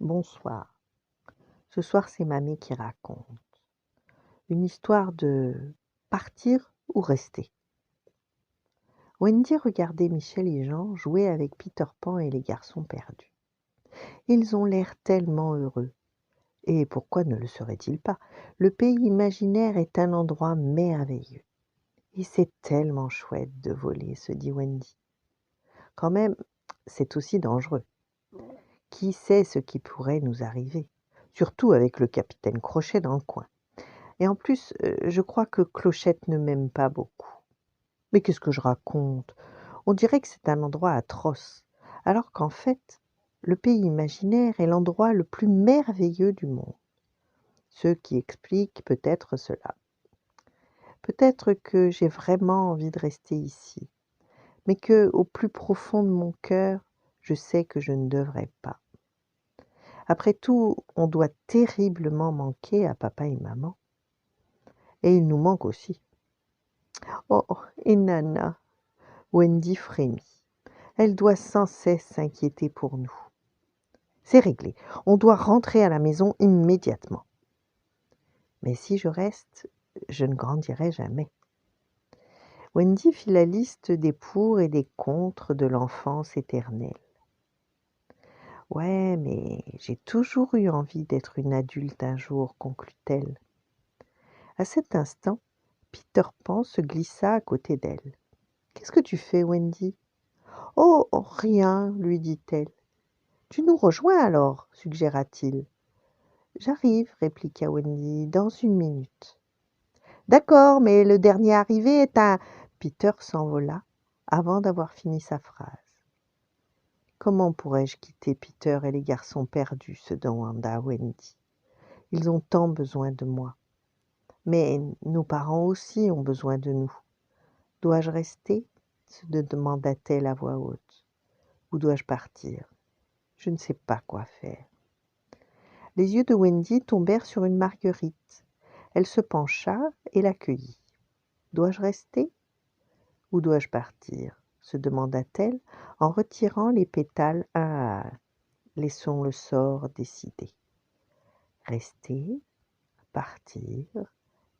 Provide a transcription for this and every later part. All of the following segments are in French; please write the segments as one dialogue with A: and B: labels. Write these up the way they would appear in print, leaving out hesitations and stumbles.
A: Bonsoir. Ce soir, c'est mamie qui raconte. Une histoire de partir ou rester. Wendy regardait Michel et Jean jouer avec Peter Pan et les garçons perdus. Ils ont l'air tellement heureux. Et pourquoi ne le seraient-ils pas? Le pays imaginaire est un endroit merveilleux. Et c'est tellement chouette de voler, se dit Wendy. Quand même, c'est aussi dangereux. Qui sait ce qui pourrait nous arriver? Surtout avec le capitaine Crochet dans le coin. Et en plus, je crois que Clochette ne m'aime pas beaucoup. Mais qu'est-ce que je raconte? On dirait que c'est un endroit atroce, alors qu'en fait, le pays imaginaire est l'endroit le plus merveilleux du monde. Ce qui explique peut-être cela. Peut-être que j'ai vraiment envie de rester ici, mais que, au plus profond de mon cœur, je sais que je ne devrais pas. Après tout, on doit terriblement manquer à papa et maman. Et ils nous manquent aussi. Oh, et Nana, Wendy frémit. Elle doit sans cesse s'inquiéter pour nous. C'est réglé. On doit rentrer à la maison immédiatement. Mais si je reste, je ne grandirai jamais. Wendy fit la liste des pour et des contre de l'enfance éternelle. Ouais, mais j'ai toujours eu envie d'être une adulte un jour, conclut-elle. À cet instant, Peter Pan se glissa à côté d'elle. Qu'est-ce que tu fais, Wendy? Oh, rien, lui dit-elle. Tu nous rejoins alors, suggéra-t-il. J'arrive, répliqua Wendy, dans une minute. D'accord, mais le dernier arrivé est un... Peter s'envola avant d'avoir fini sa phrase. Comment pourrais-je quitter Peter et les garçons perdus, se demanda Wendy. Ils ont tant besoin de moi. Mais nos parents aussi ont besoin de nous. Dois-je rester? Se demanda-t-elle à voix haute. Ou dois-je partir? Je ne sais pas quoi faire. Les yeux de Wendy tombèrent sur une marguerite. Elle se pencha et l'accueillit. Dois-je rester? Ou dois-je partir? Se demanda-t-elle en retirant les pétales un à un. Laissons le sort décider. Rester, partir,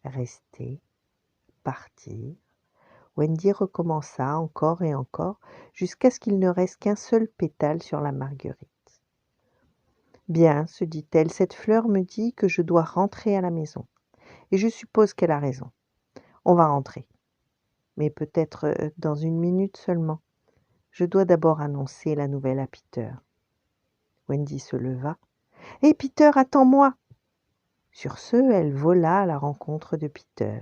A: rester, partir. Wendy recommença encore et encore jusqu'à ce qu'il ne reste qu'un seul pétale sur la marguerite. Bien, se dit-elle, cette fleur me dit que je dois rentrer à la maison. Et je suppose qu'elle a raison. On va rentrer. Mais peut-être dans une minute seulement. Je dois d'abord annoncer la nouvelle à Peter. Wendy se leva. « Hé, Peter, attends-moi !» Sur ce, elle vola à la rencontre de Peter.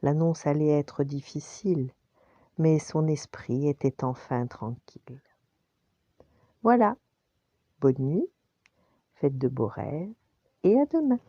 A: L'annonce allait être difficile, mais son esprit était enfin tranquille. Voilà, bonne nuit, faites de beaux rêves et à demain.